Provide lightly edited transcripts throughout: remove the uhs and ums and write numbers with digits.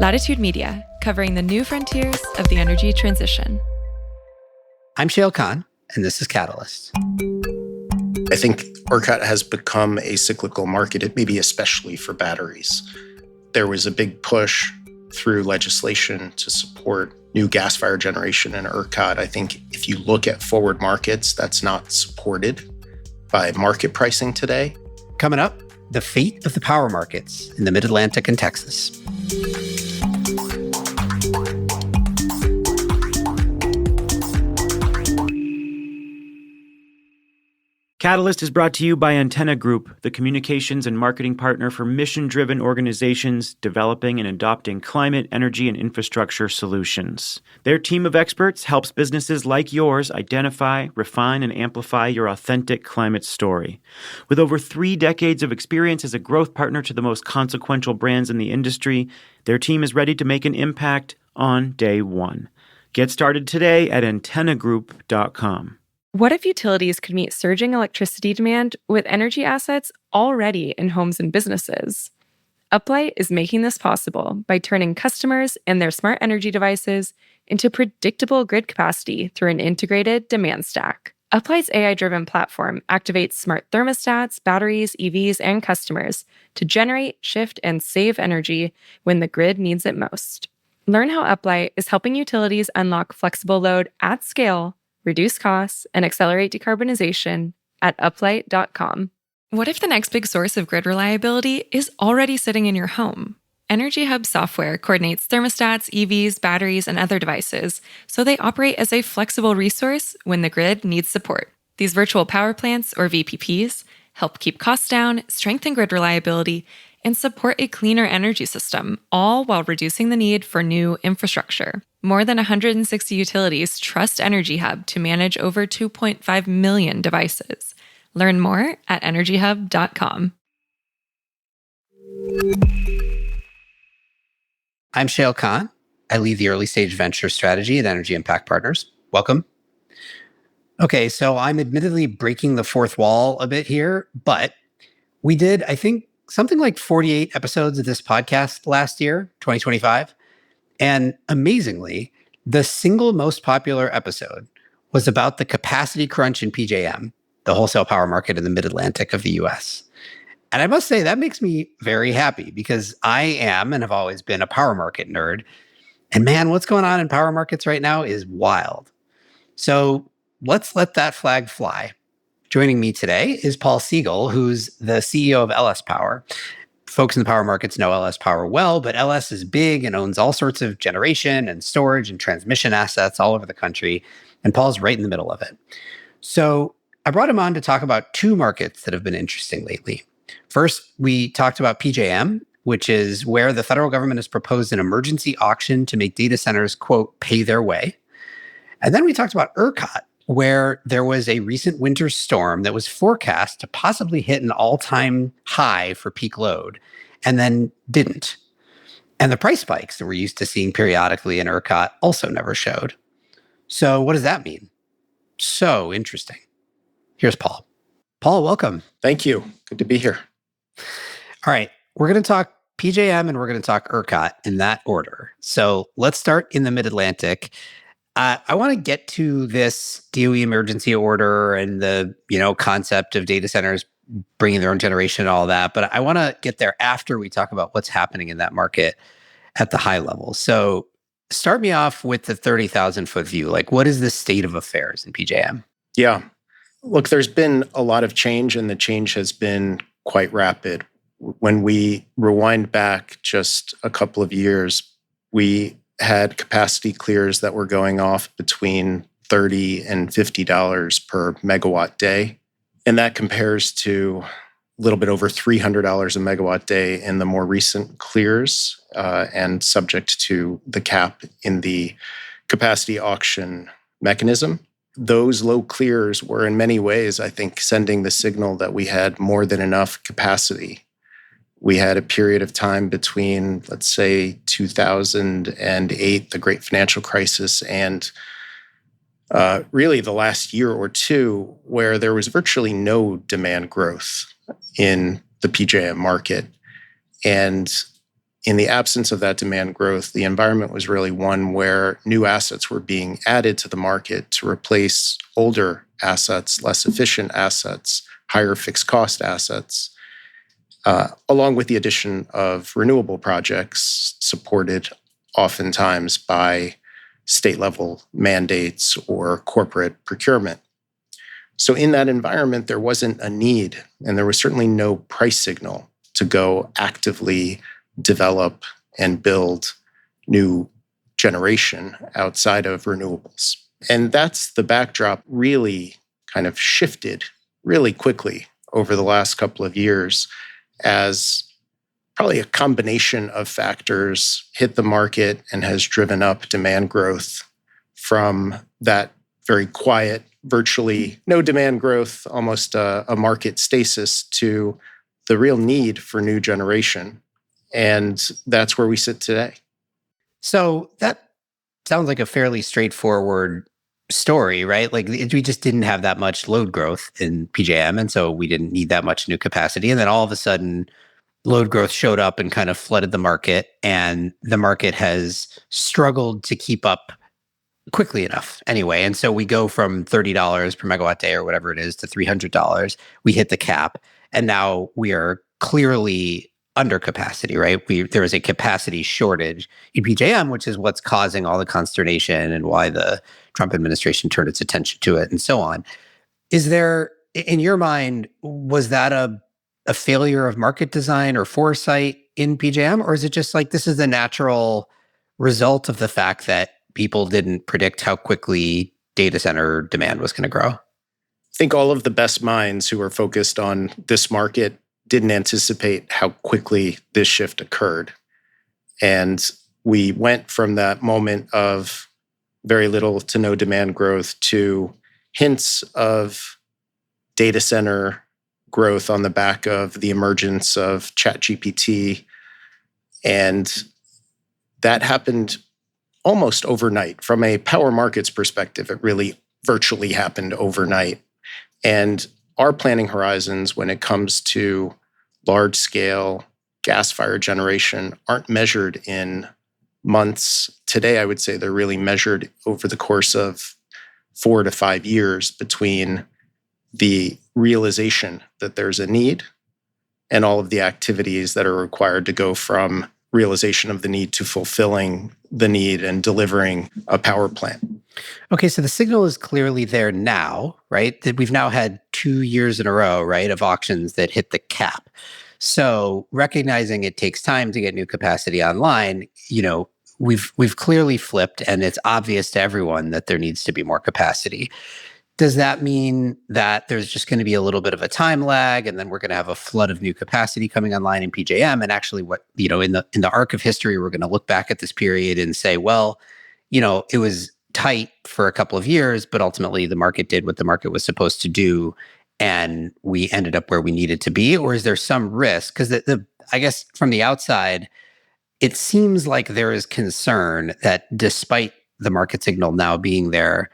Latitude Media, covering the new frontiers of the energy transition. I'm Shayle Kann, and this is Catalyst. I think ERCOT has become a cyclical market, maybe especially for batteries. There was a big push through legislation to support new gas-fired generation in ERCOT. I think if you look at forward markets, that's not supported by market pricing today. Coming up, the fate of the power markets in the Mid-Atlantic and Texas. Catalyst is brought to you by Antenna Group, the communications and marketing partner for mission-driven organizations developing and adopting climate, energy, and infrastructure solutions. Their team of experts helps businesses like yours identify, refine, and amplify your authentic climate story. With over 3 decades of experience as a growth partner to the most consequential brands in the industry, their team is ready to make an impact on day one. Get started today at antennagroup.com. What if utilities could meet surging electricity demand with energy assets already in homes and businesses? Uplight is making this possible by turning customers and their smart energy devices into predictable grid capacity through an integrated demand stack. Uplight's AI-driven platform activates smart thermostats, batteries, EVs, and customers to generate, shift, and save energy when the grid needs it most. Learn how Uplight is helping utilities unlock flexible load at scale, reduce costs, and accelerate decarbonization at uplight.com. What if the next big source of grid reliability is already sitting in your home? Energy Hub software coordinates thermostats, EVs, batteries, and other devices, so they operate as a flexible resource when the grid needs support. These virtual power plants, or VPPs, help keep costs down, strengthen grid reliability, and support a cleaner energy system, all while reducing the need for new infrastructure. More than 160 utilities trust Energy Hub to manage over 2.5 million devices. Learn more at energyhub.com. I'm Shayle Kann. I lead the early stage venture strategy at Energy Impact Partners. Welcome. Okay, so I'm admittedly breaking the fourth wall a bit here, but we did, I think, something like 48 episodes of this podcast last year, 2025. And amazingly, the single most popular episode was about the capacity crunch in PJM, the wholesale power market in the mid-Atlantic of the US. And I must say, that makes me very happy because I am and have always been a power market nerd. And man, what's going on in power markets right now is wild. So let's let that flag fly. Joining me today is Paul Segal, who's the CEO of LS Power. Folks in the power markets know LS Power well, but LS is big and owns all sorts of generation and storage and transmission assets all over the country, and Paul's right in the middle of it. So I brought him on to talk about 2 markets that have been interesting lately. First, we talked about PJM, which is where the federal government has proposed an emergency auction to make data centers, quote, pay their way. And then we talked about ERCOT, where there was a recent winter storm that was forecast to possibly hit an all-time high for peak load, and then didn't. And the price spikes that we're used to seeing periodically in ERCOT also never showed. So what does that mean? So interesting. Here's Paul. Paul, welcome. Thank you. Good to be here. All right. We're going to talk PJM and we're going to talk ERCOT in that order. So let's start in the Mid-Atlantic. I want to get to this DOE emergency order and the concept of data centers bringing their own generation and all that. But I want to get there after we talk about what's happening in that market at the high level. So start me off with the 30,000-foot view. Like, what is the state of affairs in PJM? Yeah. Look, there's been a lot of change, and the change has been quite rapid. When we rewind back just a couple of years, we had capacity clears that were going off between $30 and $50 per megawatt day. And that compares to a little bit over $300 a megawatt day in the more recent clears, and subject to the cap in the capacity auction mechanism. Those low clears were in many ways, I think, sending the signal that we had more than enough capacity. We had a period of time between, let's say, 2008, the great financial crisis, and really the last year or two, where there was virtually no demand growth in the PJM market. And in the absence of that demand growth, the environment was really one where new assets were being added to the market to replace older assets, less efficient assets, higher fixed cost assets, along with the addition of renewable projects supported oftentimes by state level mandates or corporate procurement. So in that environment, there wasn't a need, and there was certainly no price signal to go actively develop and build new generation outside of renewables. And that's the backdrop really kind of shifted really quickly over the last couple of years as probably a combination of factors hit the market and has driven up demand growth from that very quiet, virtually no demand growth, almost a market stasis, to the real need for new generation. And that's where we sit today. So that sounds like a fairly straightforward story, right? Like we just didn't have that much load growth in PJM, and so we didn't need that much new capacity. And then all of a sudden, load growth showed up and kind of flooded the market, and the market has struggled to keep up quickly enough anyway. And so we go from $30 per megawatt day or whatever it is to $300. We hit the cap, and now we are clearly under capacity, right? There is a capacity shortage in PJM, which is what's causing all the consternation and why the Trump administration turned its attention to it and so on. Is there, in your mind, was that a failure of market design or foresight in PJM? Or is it just like this is the natural result of the fact that people didn't predict how quickly data center demand was going to grow? I think all of the best minds who are focused on this market didn't anticipate how quickly this shift occurred. And we went from that moment of very little to no demand growth to hints of data center growth on the back of the emergence of ChatGPT. And that happened almost overnight. From a power markets perspective, it really virtually happened overnight. And our planning horizons when it comes to large-scale gas-fired generation aren't measured in months. Today, I would say they're really measured over the course of 4 to 5 years between the realization that there's a need and all of the activities that are required to go from realization of the need to fulfilling the need and delivering a power plant. Okay, so the signal is clearly there now, right? That we've now had 2 years in a row, right, of auctions that hit the cap. So recognizing it takes time to get new capacity online, we've clearly flipped, and it's obvious to everyone that there needs to be more capacity. Does that mean that there's just going to be a little bit of a time lag, and then we're going to have a flood of new capacity coming online in PJM? And actually, what in the arc of history, we're going to look back at this period and say, well, it was tight for a couple of years, but ultimately the market did what the market was supposed to do, and we ended up where we needed to be? Or is there some risk? Because I guess from the outside, it seems like there is concern that despite the market signal now being there,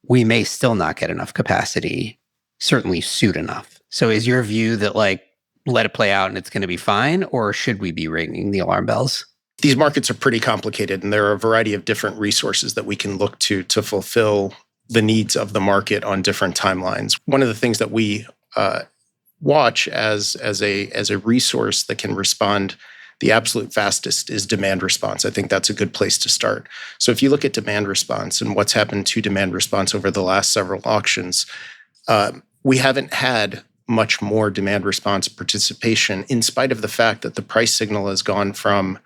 we may still not get enough capacity, certainly soon enough. So is your view that let it play out and it's going to be fine, or should we be ringing the alarm bells? These markets are pretty complicated, and there are a variety of different resources that we can look to fulfill the needs of the market on different timelines. One of the things that we watch as a resource that can respond the absolute fastest is demand response. I think that's a good place to start. So if you look at demand response and what's happened to demand response over the last several auctions, we haven't had much more demand response participation, in spite of the fact that the price signal has gone from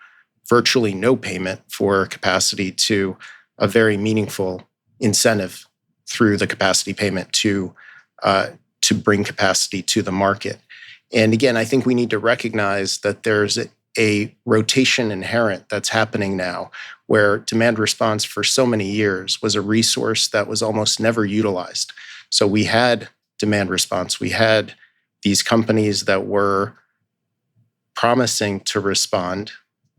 virtually no payment for capacity to a very meaningful incentive through the capacity payment to bring capacity to the market. And again, I think we need to recognize that there's a rotation inherent that's happening now, where demand response for so many years was a resource that was almost never utilized. So we had demand response. We had these companies that were promising to respond.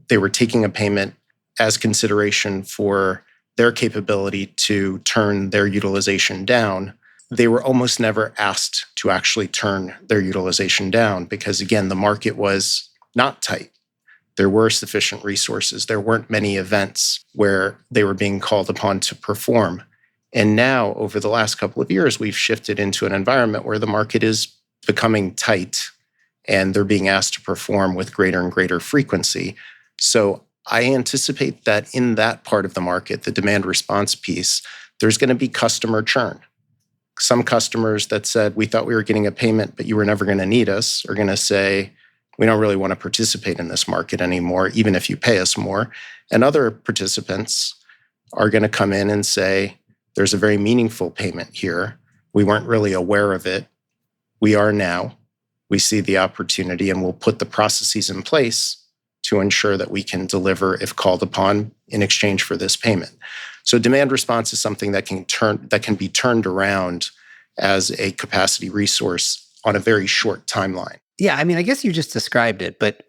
They were taking a payment as consideration for their capability to turn their utilization down. They were almost never asked to actually turn their utilization down because, again, the market was not tight. There were sufficient resources. There weren't many events where they were being called upon to perform. And now, over the last couple of years, we've shifted into an environment where the market is becoming tight and they're being asked to perform with greater and greater frequency. So I anticipate that in that part of the market, the demand response piece, there's going to be customer churn. Some customers that said, we thought we were getting a payment, but you were never going to need us, are going to say, we don't really want to participate in this market anymore, even if you pay us more. And other participants are going to come in and say, there's a very meaningful payment here. We weren't really aware of it. We are now. We see the opportunity, and we'll put the processes in place to ensure that we can deliver if called upon in exchange for this payment. So demand response is something that can be turned around as a capacity resource on a very short timeline. Yeah, I mean, I guess you just described it, but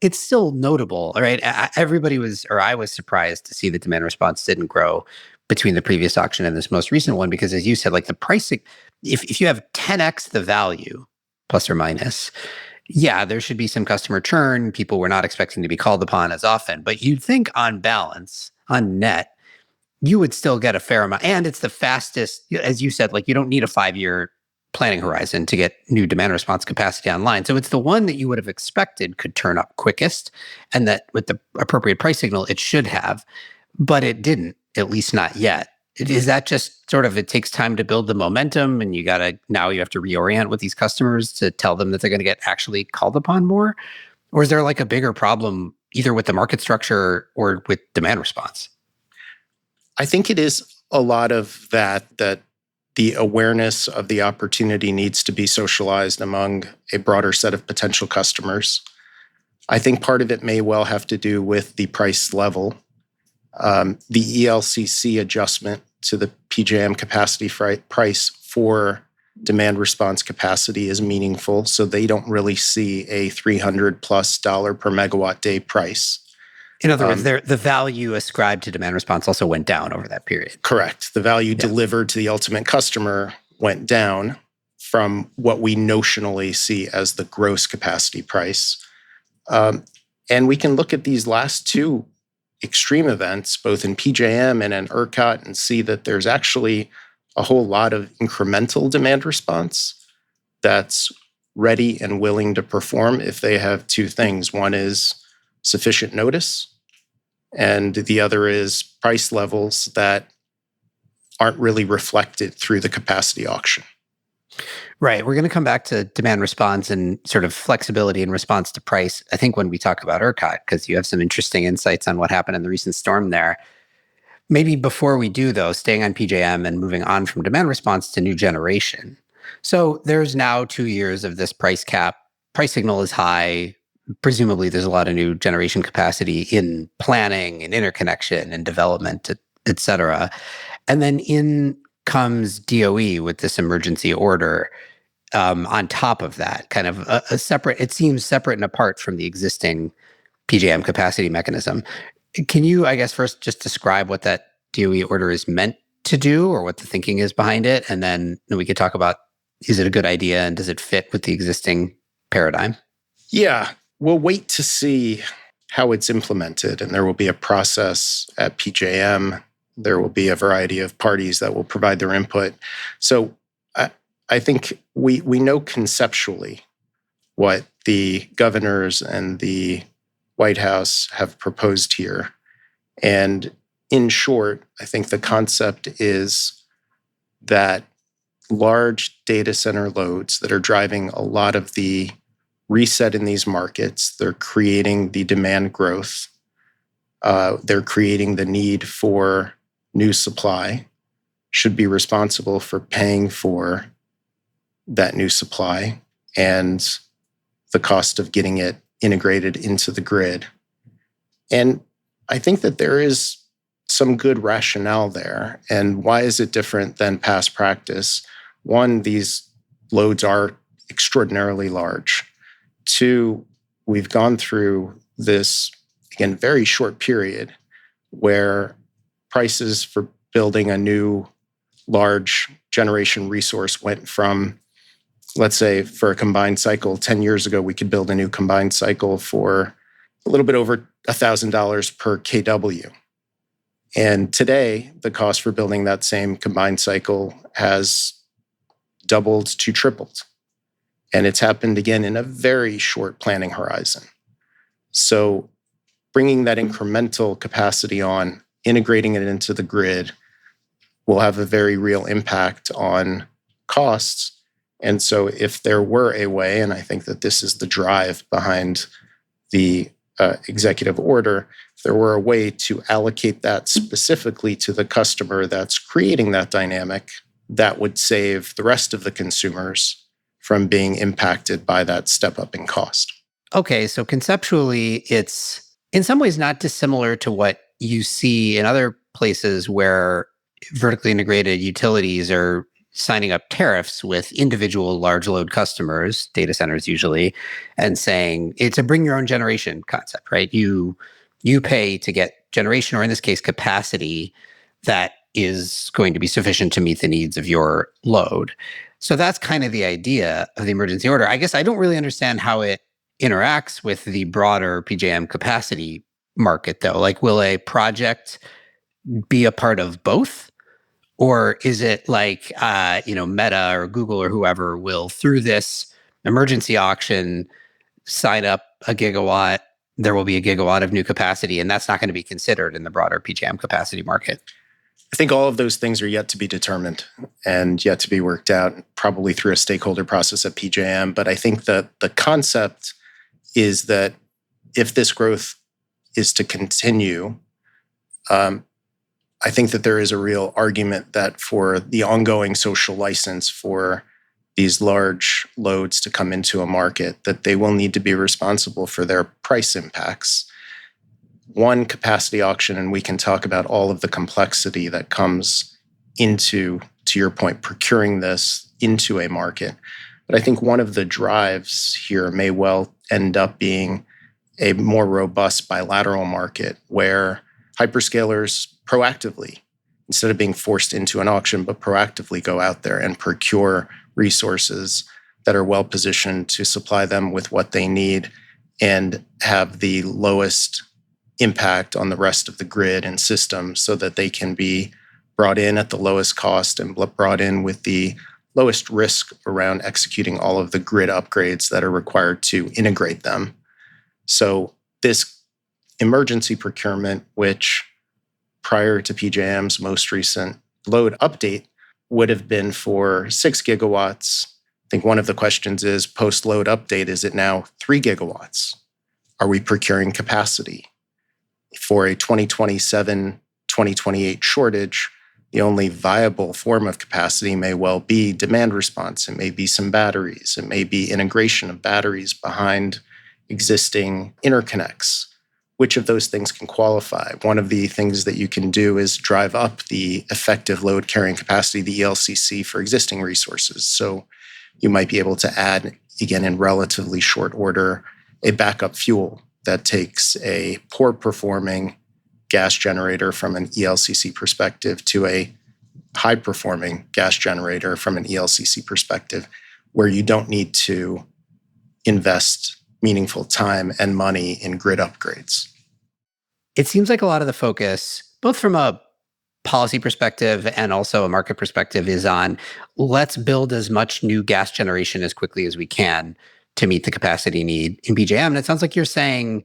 it's still notable, right? I was surprised to see that demand response didn't grow between the previous auction and this most recent one, because as you said, like the pricing, if you have 10x the value, plus or minus, yeah, there should be some customer churn. People were not expecting to be called upon as often, but you'd think on balance, on net, you would still get a fair amount. And it's the fastest, as you said, like you don't need a 5-year planning horizon to get new demand response capacity online. So it's the one that you would have expected could turn up quickest, and that with the appropriate price signal, it should have, but it didn't, at least not yet. Is that just sort of, it takes time to build the momentum and now you have to reorient with these customers to tell them that they're going to get actually called upon more? Or is there like a bigger problem either with the market structure or with demand response? I think it is a lot of that the awareness of the opportunity needs to be socialized among a broader set of potential customers. I think part of it may well have to do with the price level. The ELCC adjustment to the PJM capacity price for demand response capacity is meaningful, so they don't really see a $300+ per megawatt day price. In other words, the value ascribed to demand response also went down over that period. Correct. The value delivered to the ultimate customer went down from what we notionally see as the gross capacity price. And we can look at these last two extreme events, both in PJM and in ERCOT, and see that there's actually a whole lot of incremental demand response that's ready and willing to perform if they have two things. One is sufficient notice, and the other is price levels that aren't really reflected through the capacity auction. Right. We're going to come back to demand response and sort of flexibility in response to price, I think, when we talk about ERCOT, because you have some interesting insights on what happened in the recent storm there. Maybe before we do, though, staying on PJM and moving on from demand response to new generation. So there's now 2 years of this price cap. Price signal is high. Presumably, there's a lot of new generation capacity in planning and interconnection and development, et cetera. And then in comes DOE with this emergency order on top of that, kind of a separate, it seems separate and apart from the existing PJM capacity mechanism. Can you, I guess, first just describe what that DOE order is meant to do or what the thinking is behind it? And then we could talk about, is it a good idea and does it fit with the existing paradigm? Yeah, we'll wait to see how it's implemented, and there will be a process at PJM. There will be a variety of parties that will provide their input. So I think we know conceptually what the governors and the White House have proposed here. And in short, I think the concept is that large data center loads that are driving a lot of the reset in these markets, they're creating the demand growth. They're creating the need for new supply, should be responsible for paying for that new supply and the cost of getting it integrated into the grid. And I think that there is some good rationale there. And why is it different than past practice? One, these loads are extraordinarily large. Two, we've gone through this, again, very short period where prices for building a new large generation resource went from, let's say, for a combined cycle, 10 years ago, we could build a new combined cycle for a little bit over $1,000 per kW. And today, the cost for building that same combined cycle has doubled to tripled. And it's happened again in a very short planning horizon. So bringing that incremental capacity on, integrating it into the grid will have a very real impact on costs. And so if there were a way, and I think that this is the drive behind the executive order, if there were a way to allocate that specifically to the customer that's creating that dynamic, that would save the rest of the consumers from being impacted by that step up in cost. Okay, so conceptually, it's in some ways not dissimilar to what you see in other places where vertically integrated utilities are signing up tariffs with individual large load customers, data centers usually, and saying it's a bring your own generation concept, right? You pay to get generation, or in this case, capacity that is going to be sufficient to meet the needs of your load. So that's kind of the idea of the emergency order. I guess I don't really understand how it interacts with the broader PJM capacity market, though. Like, will a project be a part of both? Or is it like, Meta or Google or whoever will, through this emergency auction, sign up a gigawatt? There will be a gigawatt of new capacity, and that's not going to be considered in the broader PJM capacity market. I think all of those things are yet to be determined and yet to be worked out, probably through a stakeholder process at PJM. But I think that the concept is that if this growth is to continue, I think that there is a real argument that for the ongoing social license for these large loads to come into a market, that they will need to be responsible for their price impacts. One capacity auction, and we can talk about all of the complexity that comes into, to your point, procuring this into a market. But I think one of the drives here may well end up being a more robust bilateral market where hyperscalers proactively, instead of being forced into an auction, but proactively go out there and procure resources that are well positioned to supply them with what they need and have the lowest impact on the rest of the grid and system, so that they can be brought in at the lowest cost and brought in with the lowest risk around executing all of the grid upgrades that are required to integrate them. So this emergency procurement, which prior to PJM's most recent load update would have been for 6 gigawatts. I think one of the questions is, post-load update, is it now 3 gigawatts? Are we procuring capacity? For a 2027, 2028 shortage, the only viable form of capacity may well be demand response. It may be some batteries. It may be integration of batteries behind existing interconnects. Which of those things can qualify? One of the things that you can do is drive up the effective load carrying capacity, the ELCC, for existing resources. So you might be able to add, again, in relatively short order, a backup fuel that takes a poor performing gas generator from an ELCC perspective to a high performing gas generator from an ELCC perspective, where you don't need to invest meaningful time and money in grid upgrades. It seems like a lot of the focus, both from a policy perspective and also a market perspective, is on let's build as much new gas generation as quickly as we can to meet the capacity need in PJM. And it sounds like you're saying,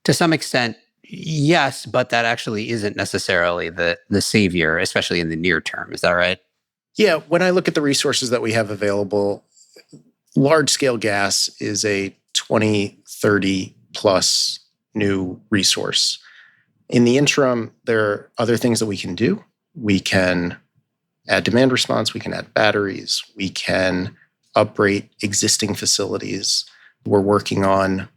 to some extent, yes, but that actually isn't necessarily the savior, especially in the near term. Is that right? Yeah, when I look at the resources that we have available, large-scale gas is a 2030 plus new resource. In the interim, there are other things that we can do. We can add demand response, we can add batteries, we can uprate existing facilities. We're working on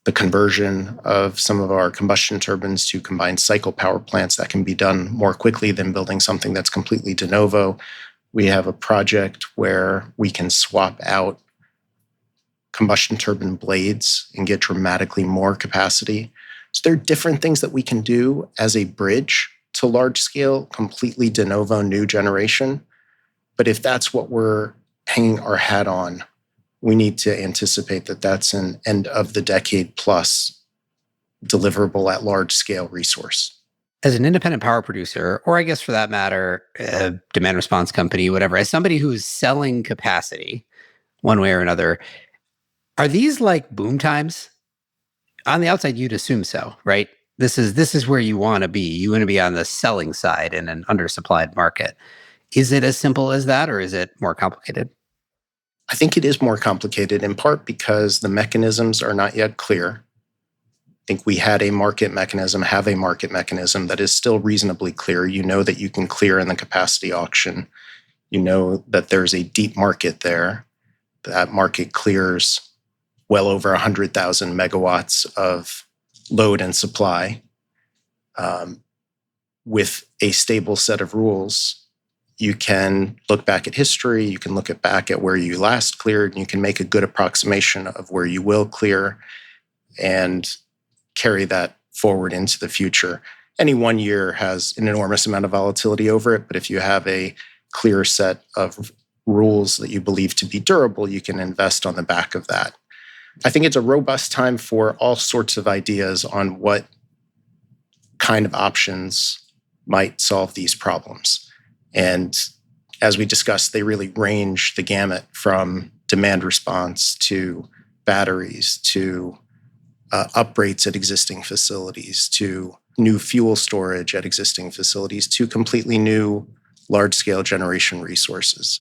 the conversion of some of our combustion turbines to combined cycle power plants. That can be done more quickly than building something that's completely de novo. We have a project where we can swap out combustion turbine blades and get dramatically more capacity. So there are different things that we can do as a bridge to large scale, completely de novo new generation. But if that's what we're hanging our hat on, we need to anticipate that that's an end of the decade plus deliverable at large scale resource. As an independent power producer, or I guess for that matter, a demand response company, whatever, as somebody who is selling capacity one way or another, are these like boom times? On the outside, you'd assume so, right? This is where you want to be. You want to be on the selling side in an undersupplied market. Is it as simple as that, or is it more complicated? I think it is more complicated, in part because the mechanisms are not yet clear. I think we have a market mechanism that is still reasonably clear. You know that you can clear in the capacity auction. You know that there's a deep market there. That market clears well over 100,000 megawatts of load and supply with a stable set of rules. You can look back at history, you can look back at where you last cleared, and you can make a good approximation of where you will clear and carry that forward into the future. Any one year has an enormous amount of volatility over it, but if you have a clear set of rules that you believe to be durable, you can invest on the back of that. I think it's a robust time for all sorts of ideas on what kind of options might solve these problems. And as we discussed, they really range the gamut from demand response to batteries to uprates at existing facilities to new fuel storage at existing facilities to completely new large-scale generation resources.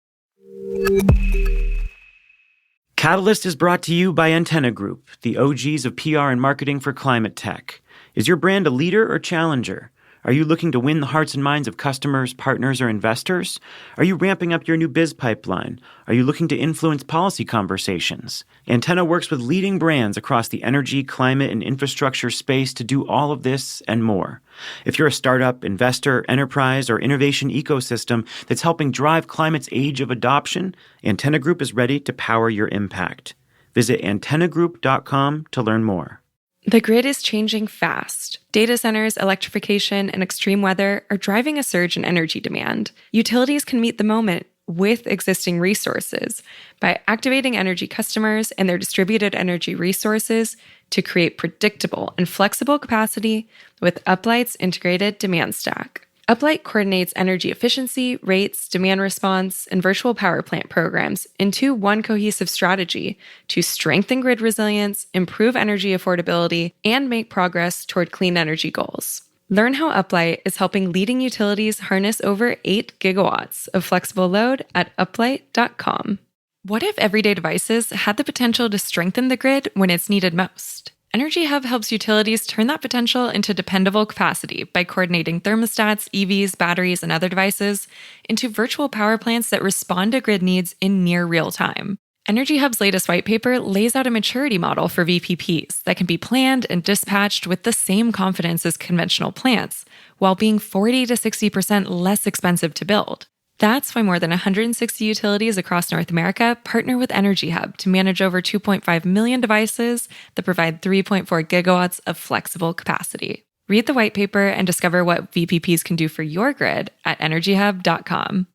Catalyst is brought to you by Antenna Group, the OGs of PR and marketing for climate tech. Is your brand a leader or challenger? Are you looking to win the hearts and minds of customers, partners, or investors? Are you ramping up your new biz pipeline? Are you looking to influence policy conversations? Antenna works with leading brands across the energy, climate, and infrastructure space to do all of this and more. If you're a startup, investor, enterprise, or innovation ecosystem that's helping drive climate's age of adoption, Antenna Group is ready to power your impact. Visit antennagroup.com to learn more. The grid is changing fast. Data centers, electrification, and extreme weather are driving a surge in energy demand. Utilities can meet the moment with existing resources by activating energy customers and their distributed energy resources to create predictable and flexible capacity with Uplight's integrated demand stack. Uplight coordinates energy efficiency, rates, demand response, and virtual power plant programs into one cohesive strategy to strengthen grid resilience, improve energy affordability, and make progress toward clean energy goals. Learn how Uplight is helping leading utilities harness over 8 gigawatts of flexible load at uplight.com. What if everyday devices had the potential to strengthen the grid when it's needed most? Energy Hub helps utilities turn that potential into dependable capacity by coordinating thermostats, EVs, batteries, and other devices into virtual power plants that respond to grid needs in near real time. Energy Hub's latest white paper lays out a maturity model for VPPs that can be planned and dispatched with the same confidence as conventional plants, while being 40 to 60% less expensive to build. That's why more than 160 utilities across North America partner with Energy Hub to manage over 2.5 million devices that provide 3.4 gigawatts of flexible capacity. Read the white paper and discover what VPPs can do for your grid at energyhub.com.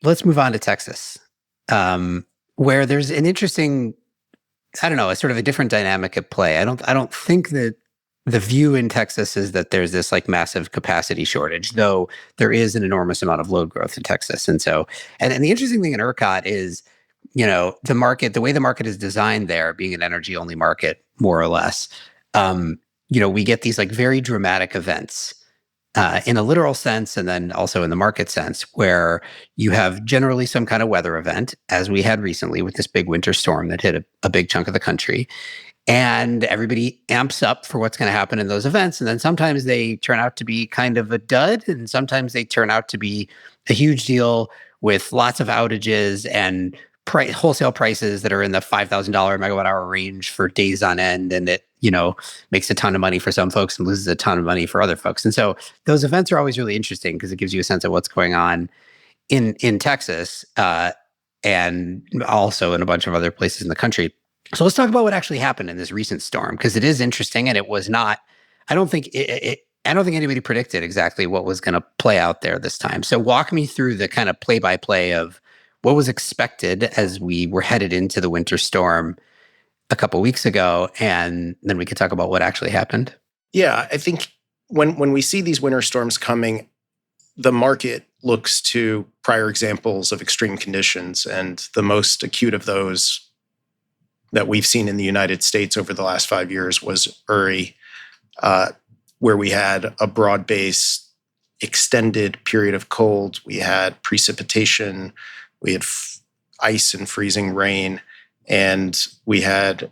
Let's move on to Texas, where there's an interesting, a sort of a different dynamic at play. I don't think that the view in Texas is that there's this like massive capacity shortage, though there is an enormous amount of load growth in Texas. And so, and the interesting thing in ERCOT is, the way the market is designed there, being an energy only market, more or less, we get these like very dramatic events in a literal sense, and then also in the market sense, where you have generally some kind of weather event, as we had recently with this big winter storm that hit a big chunk of the country. And everybody amps up for what's going to happen in those events. And then sometimes they turn out to be kind of a dud, and sometimes they turn out to be a huge deal with lots of outages and wholesale prices that are in the $5,000 megawatt hour range for days on end. And it, makes a ton of money for some folks and loses a ton of money for other folks. And so those events are always really interesting because it gives you a sense of what's going on in Texas and also in a bunch of other places in the country. So let's talk about what actually happened in this recent storm, because it is interesting, and it was not. I don't think anybody predicted exactly what was going to play out there this time. So walk me through the kind of play-by-play of what was expected as we were headed into the winter storm, a couple weeks ago, and then we could talk about what actually happened. Yeah, I think when we see these winter storms coming, the market looks to prior examples of extreme conditions, and the most acute of those that we've seen in the United States over the last 5 years was Uri, where we had a broad-based extended period of cold. We had precipitation, we had ice and freezing rain, and we had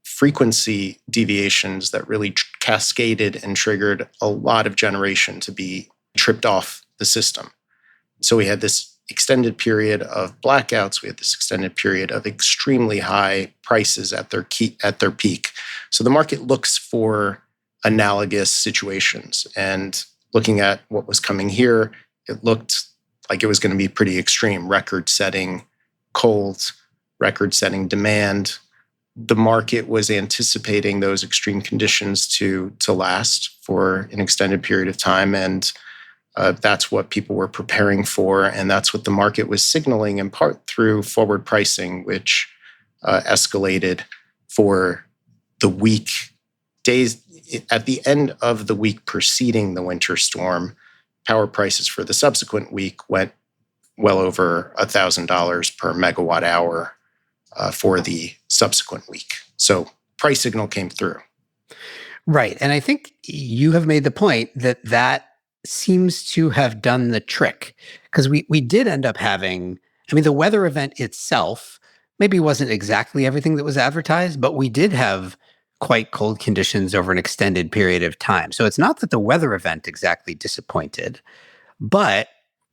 frequency deviations that really cascaded and triggered a lot of generation to be tripped off the system. So we had this extended period of blackouts. We had this extended period of extremely high prices at their peak. So the market looks for analogous situations. And looking at what was coming here, it looked like it was going to be pretty extreme, record-setting cold, record-setting demand. The market was anticipating those extreme conditions to last for an extended period of time, and that's what people were preparing for, and that's what the market was signaling in part through forward pricing, which escalated for the week days. At the end of the week preceding the winter storm, power prices for the subsequent week went well over $1,000 per megawatt hour for the subsequent week. So price signal came through. Right. And I think you have made the point that seems to have done the trick, because we did end up having, the weather event itself maybe wasn't exactly everything that was advertised, but we did have quite cold conditions over an extended period of time. So it's not that the weather event exactly disappointed, but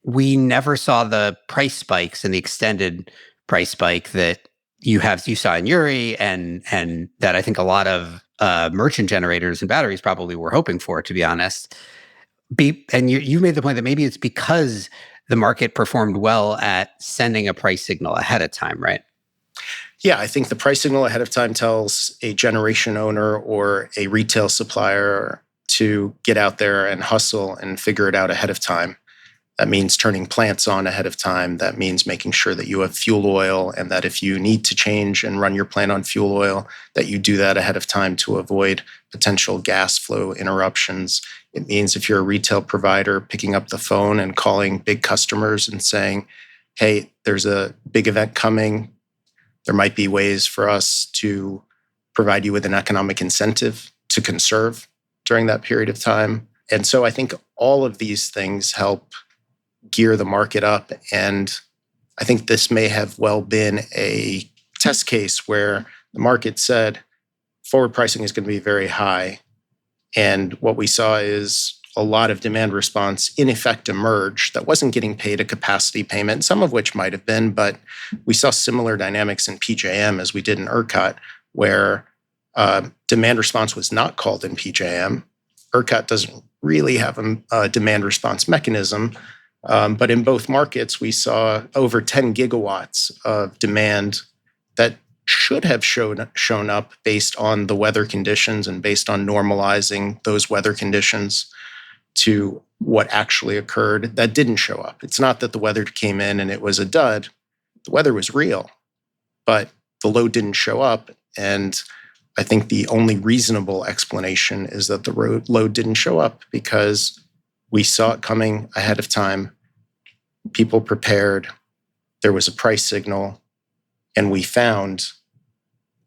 we never saw the price spikes and the extended price spike that you saw in Uri, and that I think a lot of merchant generators and batteries probably were hoping for, to be honest. And you made the point that maybe it's because the market performed well at sending a price signal ahead of time, right? Yeah, I think the price signal ahead of time tells a generation owner or a retail supplier to get out there and hustle and figure it out ahead of time. That means turning plants on ahead of time. That means making sure that you have fuel oil, and that if you need to change and run your plant on fuel oil, that you do that ahead of time to avoid potential gas flow interruptions. It means if you're a retail provider, picking up the phone and calling big customers and saying, hey, there's a big event coming. There might be ways for us to provide you with an economic incentive to conserve during that period of time. And so I think all of these things help gear the market up. And I think this may have well been a test case where the market said forward pricing is going to be very high. And what we saw is a lot of demand response in effect emerge that wasn't getting paid a capacity payment, some of which might have been, but we saw similar dynamics in PJM as we did in ERCOT, where demand response was not called in PJM. ERCOT doesn't really have a demand response mechanism, but in both markets, we saw over 10 gigawatts of demand that should have shown up based on the weather conditions and based on normalizing those weather conditions to what actually occurred. That didn't show up. It's not that the weather came in and it was a dud. The weather was real, but the load didn't show up. And I think the only reasonable explanation is that the load didn't show up because we saw it coming ahead of time. People prepared. There was a price signal, and we found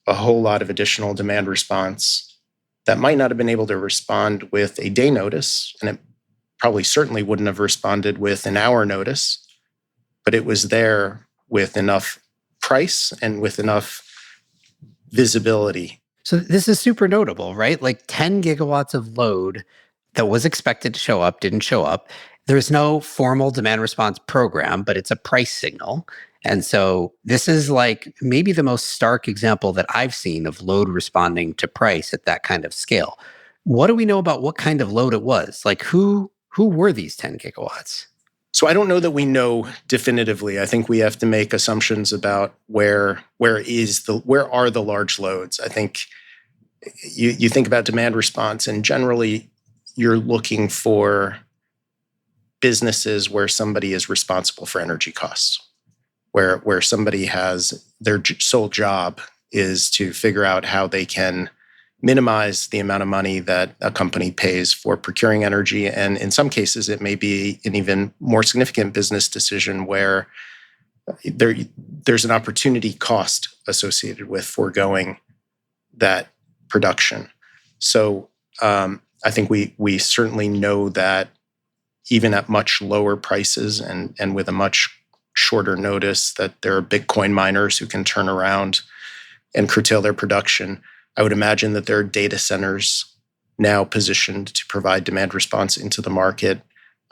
a whole lot of additional demand response that might not have been able to respond with a day notice, and it probably certainly wouldn't have responded with an hour notice, but it was there with enough price and with enough visibility. So this is super notable, right? Like 10 gigawatts of load that was expected to show up didn't show up. There's no formal demand response program, but it's a price signal. And so this is like maybe the most stark example that I've seen of load responding to price at that kind of scale. What do we know about what kind of load it was? Like who were these 10 gigawatts? So I don't know that we know definitively. I think we have to make assumptions about where are the large loads. I think you think about demand response, and generally you're looking for businesses where somebody is responsible for energy costs, where somebody has their sole job is to figure out how they can minimize the amount of money that a company pays for procuring energy. And in some cases, it may be an even more significant business decision where there's an opportunity cost associated with foregoing that production. So I think we certainly know that even at much lower prices and with a much shorter notice, that there are Bitcoin miners who can turn around and curtail their production. I would imagine that there are data centers now positioned to provide demand response into the market.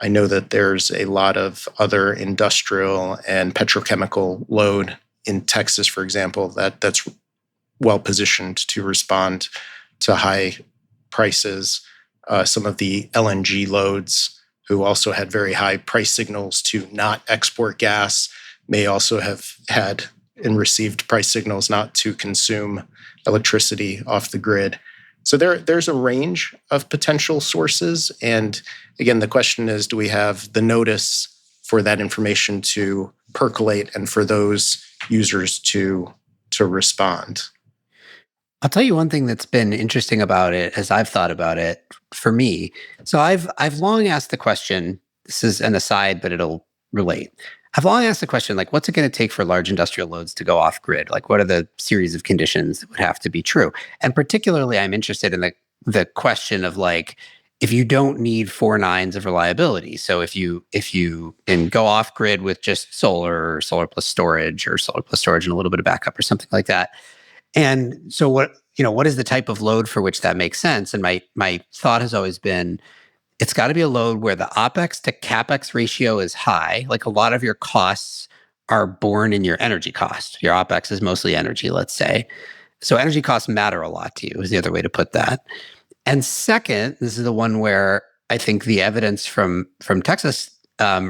I know that there's a lot of other industrial and petrochemical load in Texas, for example, that's well positioned to respond to high prices. Some of the LNG loads, who also had very high price signals to not export gas, may also have had and received price signals not to consume electricity off the grid. So there's a range of potential sources. And again, the question is, do we have the notice for that information to percolate and for those users to respond? I'll tell you one thing that's been interesting about it as I've thought about it for me. So I've long asked the question, this is an aside, but it'll relate. I've long asked the question, like, what's it going to take for large industrial loads to go off grid? Like, what are the series of conditions that would have to be true? And particularly, I'm interested in the question of, like, if you don't need 4 nines of reliability. So if you can go off grid with just solar plus storage, or solar plus storage and a little bit of backup or something like that. And so what is the type of load for which that makes sense? And my thought has always been, it's got to be a load where the OPEX to CAPEX ratio is high. Like, a lot of your costs are born in your energy cost. Your OPEX is mostly energy, let's say. So energy costs matter a lot to you, is the other way to put that. And second, this is the one where I think the evidence from Texas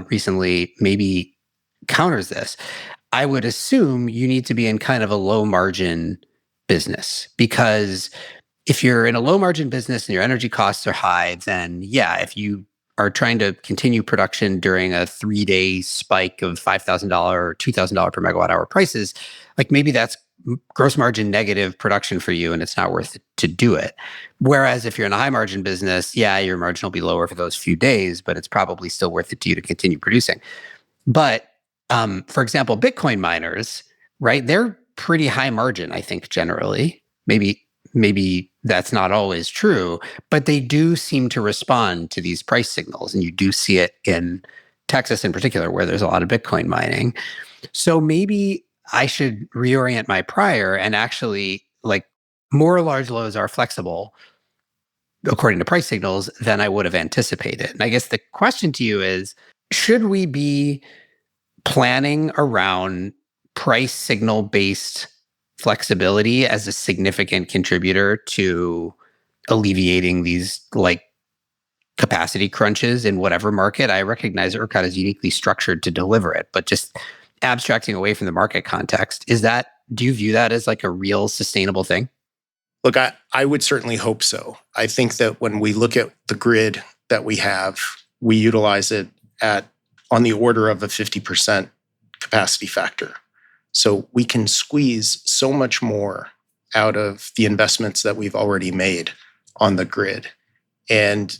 recently maybe counters this. I would assume you need to be in kind of a low margin business, because if you're in a low margin business and your energy costs are high, then yeah, if you are trying to continue production during a 3-day spike of $5,000 or $2,000 per megawatt hour prices, like, maybe that's gross margin negative production for you and it's not worth it to do it. Whereas if you're in a high margin business, yeah, your margin will be lower for those few days, but it's probably still worth it to you to continue producing. But for example, Bitcoin miners, right? They're pretty high margin, I think, generally. Maybe that's not always true, but they do seem to respond to these price signals. And you do see it in Texas in particular, where there's a lot of Bitcoin mining. So maybe I should reorient my prior and actually, like, more large loads are flexible according to price signals than I would have anticipated. And I guess the question to you is, should we be planning around price signal based flexibility as a significant contributor to alleviating these, like, capacity crunches in whatever market? I recognize ERCOT is uniquely structured to deliver it, but just abstracting away from the market context, do you view that as like a real sustainable thing? Look, I would certainly hope so. I think that when we look at the grid that we have, we utilize it on the order of a 50% capacity factor. So we can squeeze so much more out of the investments that we've already made on the grid. And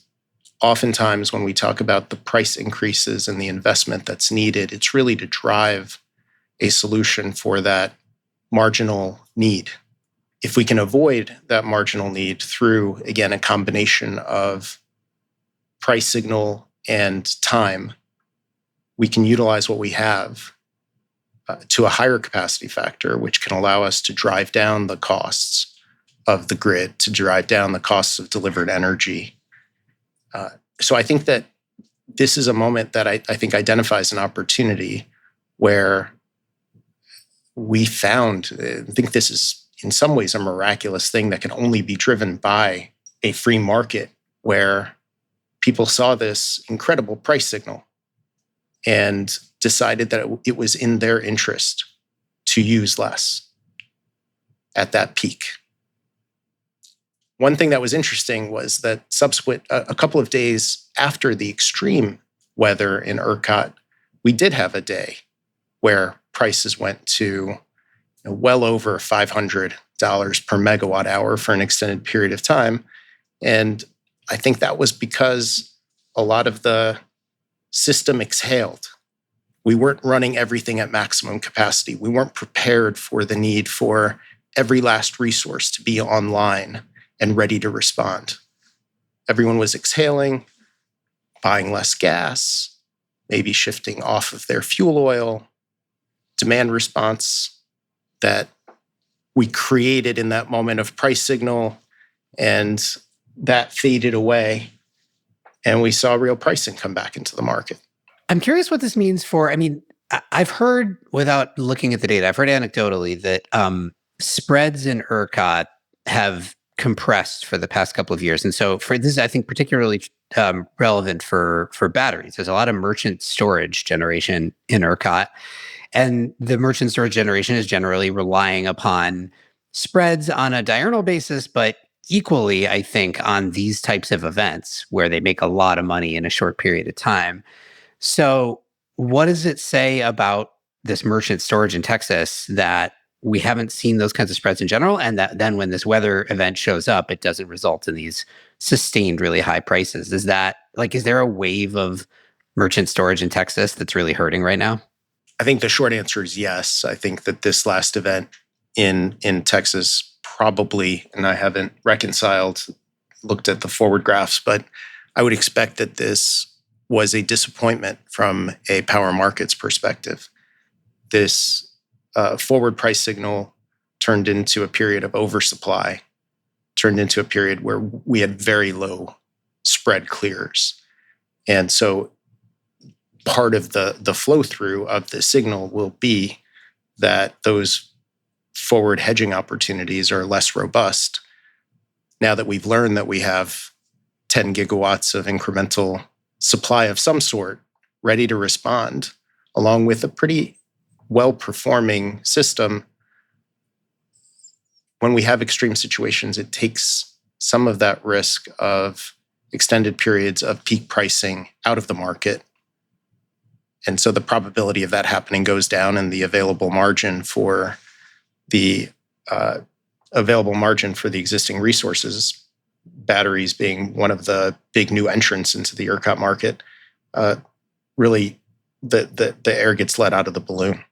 oftentimes when we talk about the price increases and the investment that's needed, it's really to drive a solution for that marginal need. If we can avoid that marginal need through, again, a combination of price signal and time, we can utilize what we have to a higher capacity factor, which can allow us to drive down the costs of the grid, to drive down the costs of delivered energy. So I think that this is a moment that I think identifies an opportunity where I think this is in some ways a miraculous thing that can only be driven by a free market, where people saw this incredible price signal and decided that it was in their interest to use less at that peak. One thing that was interesting was that a couple of days after the extreme weather in ERCOT, we did have a day where prices went to well over $500 per megawatt hour for an extended period of time. And I think that was because a lot of the system exhaled. We weren't running everything at maximum capacity. We weren't prepared for the need for every last resource to be online and ready to respond. Everyone was exhaling, buying less gas, maybe shifting off of their fuel oil, demand response that we created in that moment of price signal, and that faded away, and we saw real pricing come back into the market. I'm curious what this means for, I've heard, without looking at the data, I've heard anecdotally that spreads in ERCOT have compressed for the past couple of years. And so for this is, I think, particularly relevant for batteries. There's a lot of merchant storage generation in ERCOT. And the merchant storage generation is generally relying upon spreads on a diurnal basis, but equally, I think, on these types of events where they make a lot of money in a short period of time. So what does it say about this merchant storage in Texas that we haven't seen those kinds of spreads in general, and that then when this weather event shows up, it doesn't result in these sustained really high prices? Is there a wave of merchant storage in Texas that's really hurting right now? I think the short answer is yes. I think that this last event in Texas probably, and I haven't looked at the forward graphs, but I would expect that this was a disappointment from a power markets perspective. This forward price signal turned into a period of oversupply, turned into a period where we had very low spread clears. And so part of the flow through of the signal will be that those forward hedging opportunities are less robust. Now that we've learned that we have 10 gigawatts of incremental supply of some sort ready to respond, along with a pretty well-performing system, when we have extreme situations, it takes some of that risk of extended periods of peak pricing out of the market. And so the probability of that happening goes down, and the available margin for the existing resources, batteries being one of the big new entrants into the ERCOT market, really the air gets let out of the balloon.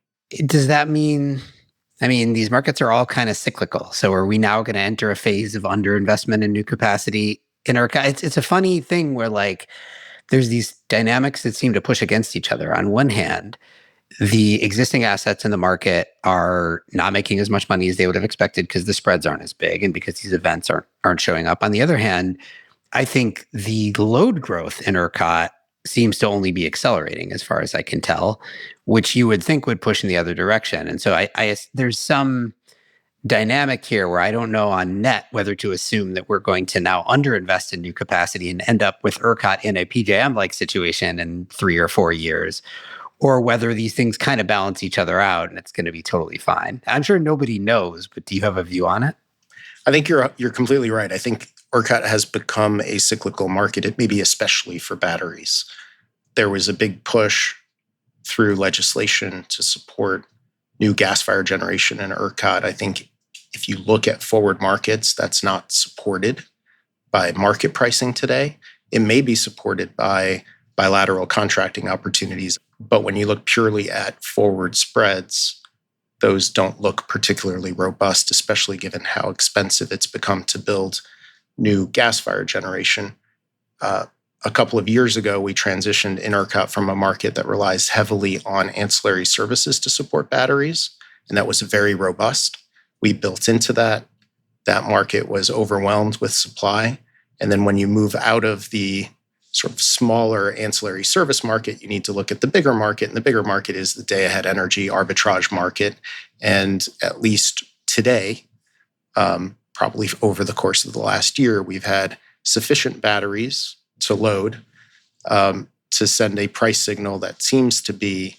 Does that mean, these markets are all kind of cyclical. So are we now going to enter a phase of underinvestment in new capacity in ERCOT? It's a funny thing where there's these dynamics that seem to push against each other. On one hand, the existing assets in the market are not making as much money as they would have expected because the spreads aren't as big and because these events aren't showing up. On the other hand, I think the load growth in ERCOT seems to only be accelerating as far as I can tell, which you would think would push in the other direction. And so I there's some dynamic here where I don't know on net whether to assume that we're going to now underinvest in new capacity and end up with ERCOT in a PJM-like situation in 3 or 4 years, or whether these things kind of balance each other out and it's going to be totally fine. I'm sure nobody knows, but do you have a view on it? I think you're completely right. I think ERCOT has become a cyclical market, it maybe especially for batteries. There was a big push through legislation to support new gas-fired generation in ERCOT. I think if you look at forward markets, that's not supported by market pricing today. It may be supported by bilateral contracting opportunities, but when you look purely at forward spreads, those don't look particularly robust, especially given how expensive it's become to build new gas-fired generation. A couple of years ago, we transitioned in ERCOT from a market that relies heavily on ancillary services to support batteries, and that was very robust. We built into that. That market was overwhelmed with supply. And then when you move out of the sort of smaller ancillary service market, you need to look at the bigger market. And the bigger market is the day-ahead energy arbitrage market. And at least today, probably over the course of the last year, we've had sufficient batteries to load to send a price signal that seems to be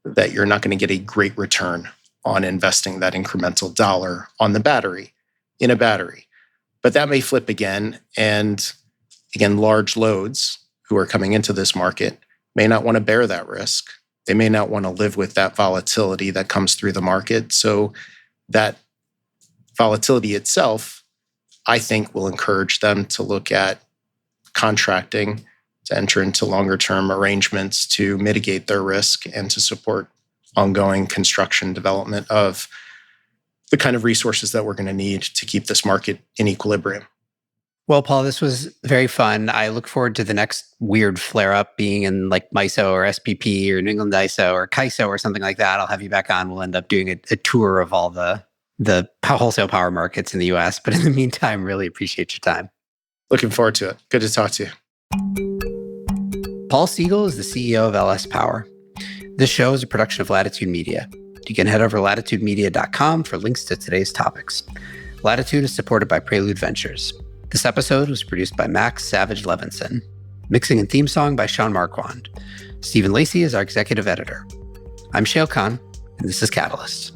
that you're not going to get a great return on investing that incremental dollar on the battery, in a battery. But that may flip again. And again, large loads who are coming into this market may not want to bear that risk. They may not want to live with that volatility that comes through the market. So that volatility itself, I think, will encourage them to look at contracting, to enter into longer term arrangements to mitigate their risk and to support ongoing construction development of the kind of resources that we're going to need to keep this market in equilibrium. Well, Paul, this was very fun. I look forward to the next weird flare-up being in like MISO or SPP or New England ISO or CAISO or something like that. I'll have you back on. We'll end up doing a tour of all the wholesale power markets in the US. But in the meantime, really appreciate your time. Looking forward to it. Good to talk to you. Paul Segal is the CEO of LS Power. This show is a production of Latitude Media. You can head over to latitudemedia.com for links to today's topics. Latitude is supported by Prelude Ventures. This episode was produced by Max Savage Levinson. Mixing and theme song by Sean Marquand. Stephen Lacey is our executive editor. I'm Shayle Kann, and this is Catalyst.